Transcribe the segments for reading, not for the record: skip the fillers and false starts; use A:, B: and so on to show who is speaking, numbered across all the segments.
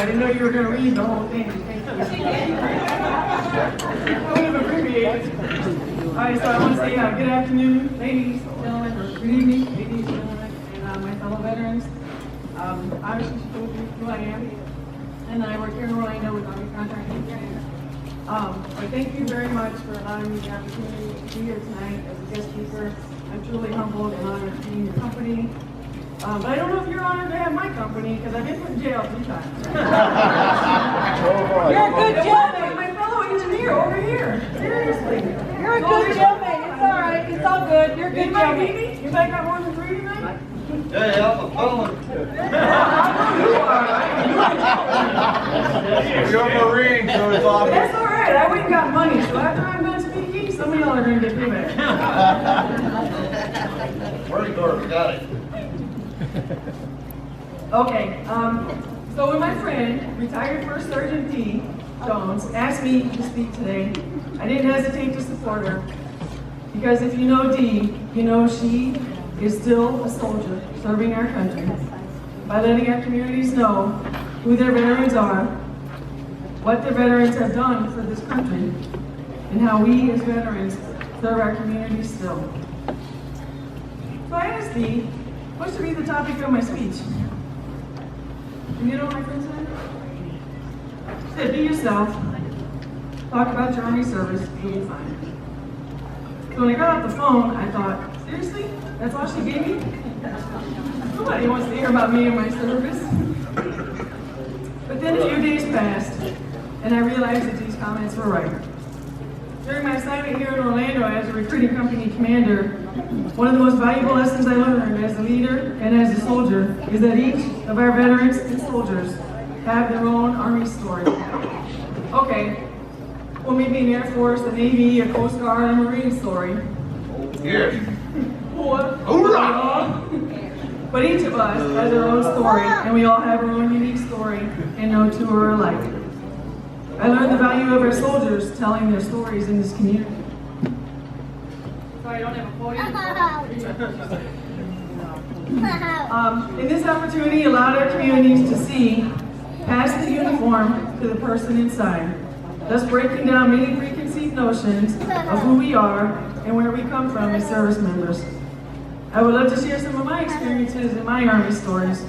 A: I didn't know you were going to read the whole thing. Thank you. I would have abbreviated. All right, so I want to say good afternoon, ladies, gentlemen, or good evening, ladies, gentlemen, and my fellow veterans. Obviously, she told you who I am, and I work here in Orlando with Army Contracting. But thank you very much for allowing me the opportunity to be here tonight as a guest speaker. I'm truly humbled and honored to be in your company. But I don't know if you're honored to have my company, because I've been put in jail 3 times.
B: You're a good jailmate.
A: My fellow engineer over here. Seriously.
B: You're a good jailmate. It's all right. It's all good. You're a good jailmate.
A: Anybody got more than 3 tonight?
C: Hey, I'm a felon. You're a Marine, so it's obvious.
A: That's all right. I went and got money, so after I'm done speaking, some of y'all are going to get payback.
C: Marine Corps, got it.
A: Okay, so when my friend, retired First Sergeant D. Jones, asked me to speak today, I didn't hesitate to support her. Because if you know Dee, you know she is still a soldier serving our country by letting our communities know who their veterans are, what their veterans have done for this country, and how we as veterans serve our communities still. So I asked Dee, what should be the topic of my speech? And you know what my friend said? She said, be yourself, talk about your Army service, you'll be fine. So when I got off the phone, I thought, seriously? That's all she gave me? Nobody wants to hear about me and my service. But then a few days passed, and I realized that these comments were right. During my assignment here in Orlando as a recruiting company commander, one of the most valuable lessons I learned as a leader and as a soldier is that each of our veterans and soldiers have their own Army story. Okay, well maybe an Air Force, a Navy, a Coast Guard, a Marine story.
C: Yes.
A: Hoorah! But each of us has our own story, and we all have our own unique story, and no two are alike. I learned the value of our soldiers telling their stories in this community. Sorry, I don't have a podium. In this opportunity allowed our communities to see past the uniform to the person inside, thus breaking down many preconceived notions of who we are and where we come from as service members. I would love to share some of my experiences and my Army stories.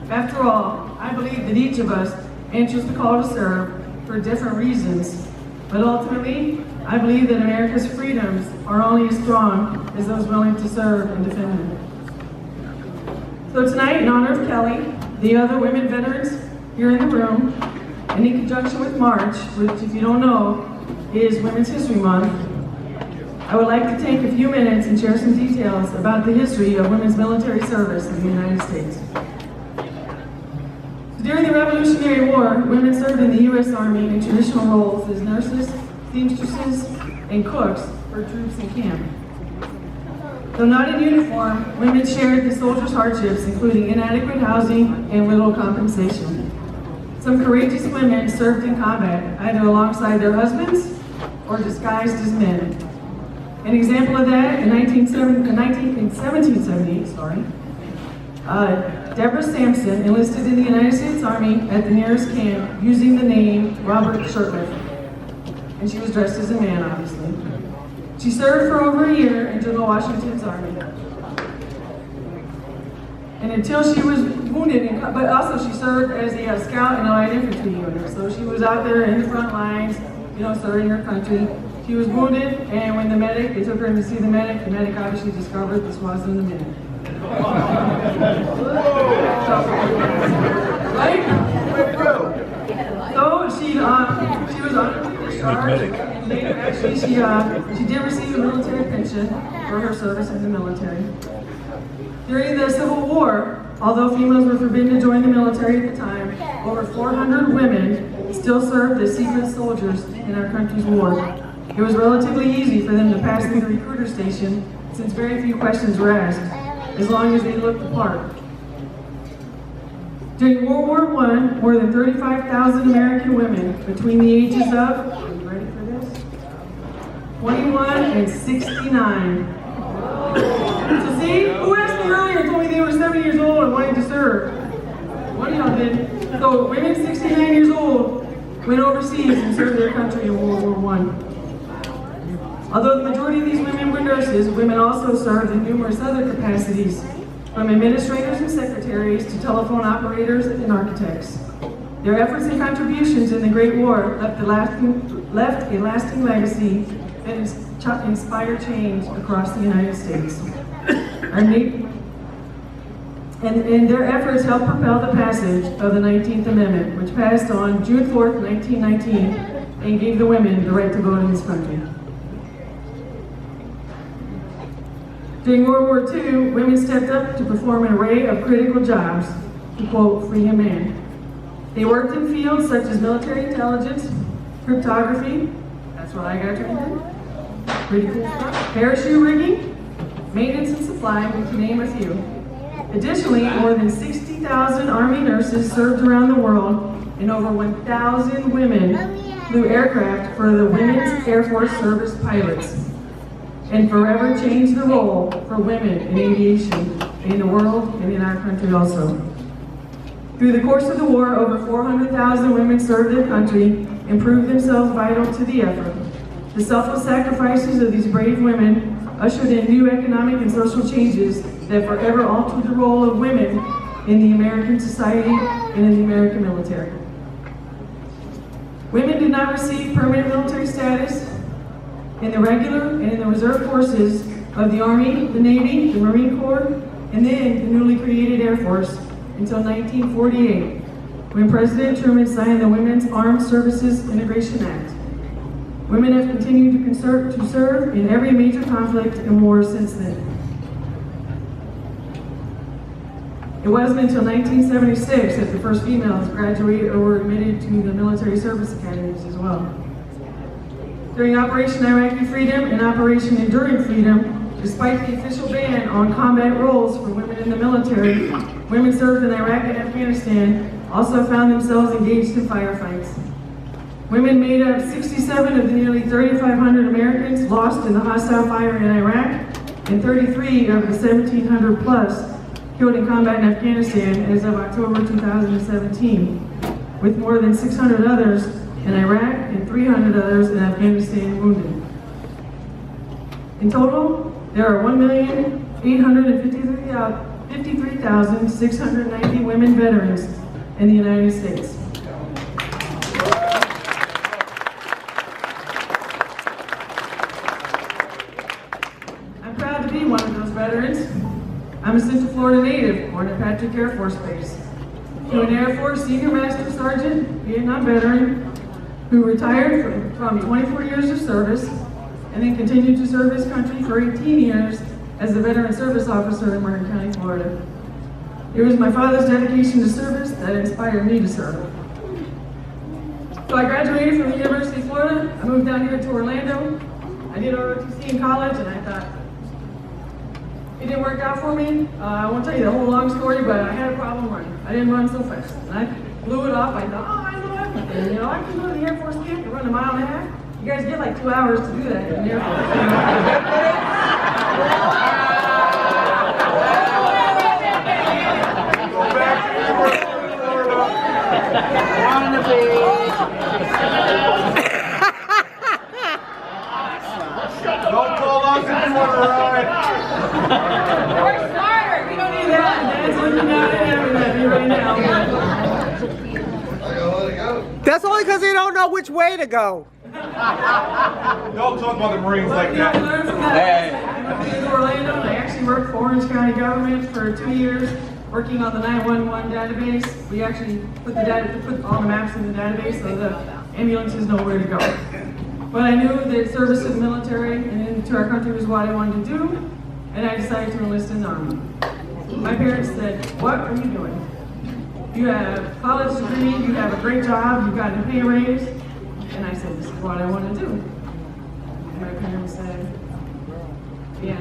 A: After all, I believe that each of us answers the call to serve for different reasons, but ultimately, I believe that America's freedoms are only as strong as those willing to serve and defend them. So tonight, in honor of Kelly, the other women veterans here in the room, and in conjunction with March, which if you don't know, is Women's History Month, I would like to take a few minutes and share some details about the history of women's military service in the United States. During the Revolutionary War, women served in the U.S. Army in traditional roles as nurses, seamstresses, and cooks for troops in camp. Though not in uniform, women shared the soldiers' hardships, including inadequate housing and little compensation. Some courageous women served in combat, either alongside their husbands or disguised as men. An example of that, in 1778, Deborah Sampson enlisted in the United States Army at the nearest camp using the name Robert Shirtliff. And she was dressed as a man, obviously. She served for over a year in General Washington's army. And until she was wounded, but also she served as a scout in a light infantry unit. So she was out there in the front lines, serving her country. She was wounded, and when they took her in to see the medic obviously discovered this wasn't the man. Right? So she was honorably discharged, and later actually she did receive a military pension for her service in the military. During the Civil War, although females were forbidden to join the military at the time, over 400 women still served as secret soldiers in our country's war. It was relatively easy for them to pass through the recruiter station since very few questions were asked, as long as they looked the part. During World War I, more than 35,000 American women between the ages of, are you ready for this? 21 and 69. So see, who asked me earlier and told me they were 70 years old and wanted to serve? One of y'all did. So women 69 years old went overseas and served their country in World War I. Although the majority of these women were nurses, women also served in numerous other capacities, from administrators and secretaries to telephone operators and architects. Their efforts and contributions in the Great War left a lasting legacy that inspired change across the United States. And their efforts helped propel the passage of the 19th Amendment, which passed on June 4th, 1919, and gave the women the right to vote in this country. During World War II, women stepped up to perform an array of critical jobs, to quote Freedom Man. They worked in fields such as military intelligence, cryptography, that's what I got trained in, pretty cool stuff, parachute rigging, maintenance and supply, to name a few. Additionally, more than 60,000 Army nurses served around the world, and over 1,000 women flew aircraft for the Women's Air Force Service pilots, and forever changed the role for women in aviation in the world and in our country also. Through the course of the war, over 400,000 women served their country and proved themselves vital to the effort. The selfless sacrifices of these brave women ushered in new economic and social changes that forever altered the role of women in the American society and in the American military. Women did not receive permanent military status in the regular and in the reserve forces of the Army, the Navy, the Marine Corps, and then the newly created Air Force until 1948, when President Truman signed the Women's Armed Services Integration Act. Women have continued to serve in every major conflict and war since then. It wasn't until 1976 that the first females graduated or were admitted to the military service academies as well. During Operation Iraqi Freedom and Operation Enduring Freedom, despite the official ban on combat roles for women in the military, women served in Iraq and Afghanistan also found themselves engaged in firefights. Women made up 67 of the nearly 3,500 Americans lost in the hostile fire in Iraq, and 33 of the 1,700 plus killed in combat in Afghanistan as of October 2017, with more than 600 others in Iraq and 300 others in Afghanistan wounded. In total, there are 1,853,690 women veterans in the United States. I'm proud to be one of those veterans. I'm a Central Florida native, born at Patrick Air Force Base. To an Air Force Senior Master Sergeant, Vietnam veteran, who retired from 24 years of service, and then continued to serve his country for 18 years as a veteran service officer in Martin County, Florida. It was my father's dedication to service that inspired me to serve. So I graduated from the University of Florida. I moved down here to Orlando. I did ROTC in college, and I thought, it didn't work out for me. I won't tell you the whole long story, but I had a problem running. I didn't run so fast. And I blew it off. I thought, oh, I know everything. You know, I can go to the Air Force camp and run a mile and a half. You guys get like 2 hours to do that in the Air Force.
C: Don't call us if you want to ride.
B: We're smarter. We don't need that.
A: Dad's looking out at me right now.
C: I gotta let it go.
D: That's only because they don't know which way to go.
C: Don't talk about the Marines like
A: I
C: that.
A: learned from that. I moved to Orlando, and I actually worked for Orange County government for 2 years, working on the 911 database. We actually put all the maps in the database so the ambulances know where to go. But I knew that service to the military and into our country was what I wanted to do, and I decided to enlist in the Army. My parents said, what are you doing? You have a college degree, you have a great job, you've gotten a pay raise. And I said, this is what I want to do. And my parents said, yeah,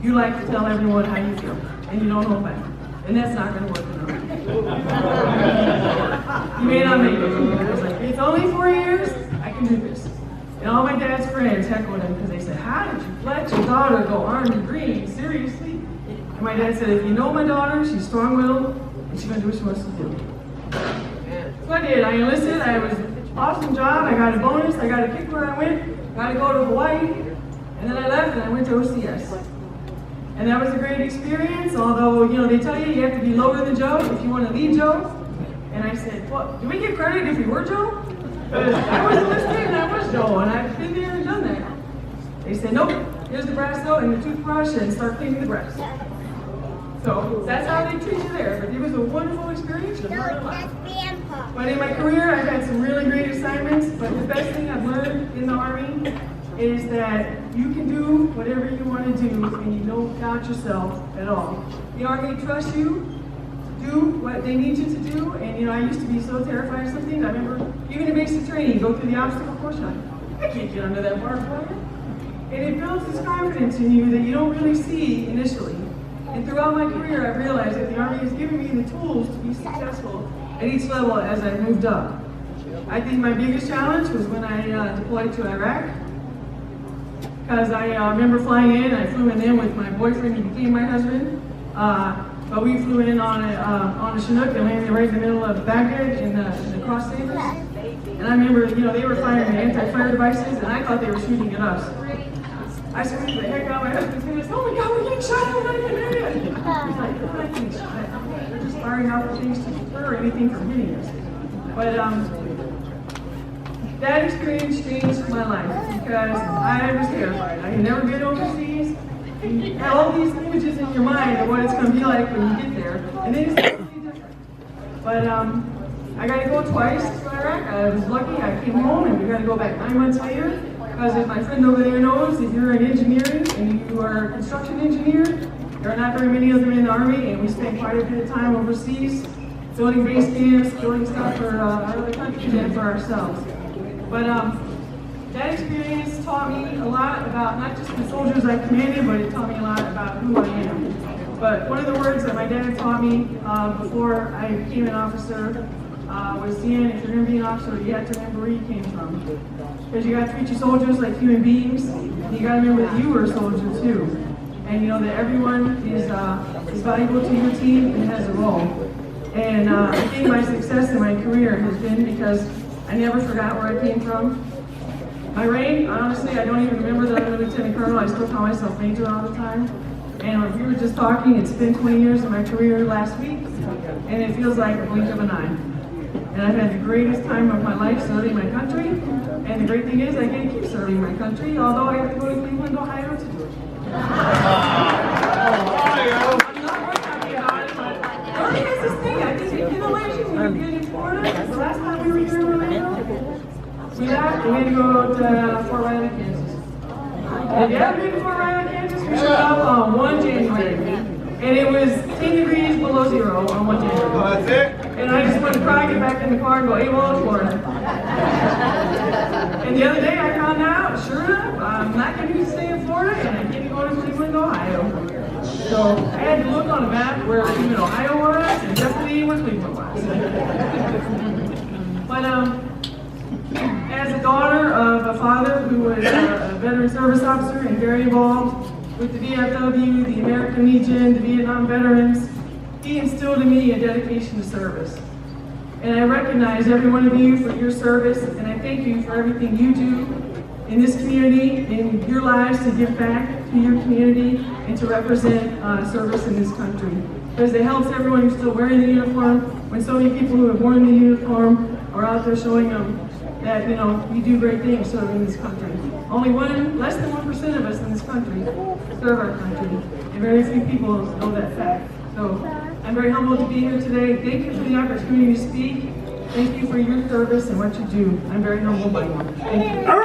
A: you like to tell everyone how you feel, and you don't hold back. And that's not going to work for me. You may not make it. I was like, it's only 4 years, I can do this. And all my dad's friends heckled him because they said, how did you let your daughter go armed and green? Seriously? And my dad said, if you know my daughter, she's strong-willed, and she's gonna do what she wants to do. So I did. I enlisted. I was an awesome job. I got a bonus. I got a kick where I went. Got to go to Hawaii, and then I left and I went to OCS. And that was a great experience. Although they tell you have to be lower than Joe if you want to lead Joe. And I said, "What? Do we get credit if we were Joe?" Because I was enlisted and I was Joe, and I've been there and done that. They said, "Nope. Here's the brass note and the toothbrush, and start cleaning the grass." So that's how they treat you there. But it was a wonderful experience. But in my career, I've had some really great assignments. But the best thing I've learned in the Army is that you can do whatever you want to do, and you don't doubt yourself at all. The Army trusts you to do what they need you to do. And I used to be so terrified of some things. I remember even in basic training, go through the obstacle course. I can't get under that barbed wire. And it builds this confidence in you that you don't really see initially. And throughout my career, I've realized that the Army has given me the tools to be successful at each level as I moved up. I think my biggest challenge was when I deployed to Iraq. Because I remember flying in, I flew in then with my boyfriend who became my husband. But we flew in on a Chinook and landed right in the middle of Baghdad in the cross sabers. And I remember, they were firing anti-fire devices, and I thought they were shooting at us. I screamed the heck out. My husband's going, "Oh my God, we're getting shot! We're not even there yet!" He's like, "We're not getting shot. They're just firing out things to deter anything from hitting us." But that experience changed my life because I was terrified. I had never been overseas. You have all these images in your mind of what it's going to be like when you get there, and then it's completely different. But I got to go twice to Iraq. I was lucky. I came home, and we got to go back 9 months later. Because as my friend over there knows, if you're in engineering and you are a construction engineer, there are not very many of them in the Army, and we spend quite a bit of time overseas building base camps, building stuff for our other countries and for ourselves. But that experience taught me a lot about not just the soldiers I commanded, but it taught me a lot about who I am. But one of the words that my dad taught me before I became an officer was, "Deanne, if you're going to be an officer, you have to remember where you came from. Because you got to treat your soldiers like human beings, and you got to remember that you were a soldier too. And that everyone is valuable to your team and has a role." And I think my success in my career has been because I never forgot where I came from. My rank, honestly, I don't even remember that I'm a lieutenant colonel. I still call myself major all the time. And we were just talking, it's been 20 years of my career last week, and it feels like a blink of an eye. And I've had the greatest time of my life serving my country. And the great thing is I get to keep serving my country, although I have to go to Cleveland, Ohio to do it. I'm not very happy about it, but Army has this thing. I think in Malaysia, when we get in Florida, the last time we were here in Orlando, we left and we had to go to Fort Riley, Kansas. And if you haven't been to Fort Riley, Kansas, we showed up on 1 January. And it was 10 degrees below zero on 1 January.
C: That's it?
A: And I just wanted to cry, get back in the car and go, AWOL, Florida. And the other day I found out, sure enough, I'm not going to stay in Florida and I get to go to Cleveland, Ohio. So I had to look on a map where Cleveland, Ohio was, and definitely where Cleveland was. But as a daughter of a father who was a veteran service officer and very involved with the VFW, the American Legion, the Vietnam veterans, he instilled in me a dedication to service. And I recognize every one of you for your service, and I thank you for everything you do in this community, in your lives to give back to your community and to represent service in this country. Because it helps everyone who's still wearing the uniform, when so many people who have worn the uniform are out there showing them that, you do great things serving this country. Only less than 1% of us in this country serve our country, and very few people know that fact. So I'm very humbled to be here today. Thank you for the opportunity to speak. Thank you for your service and what you do. I'm very humbled by you. Thank you.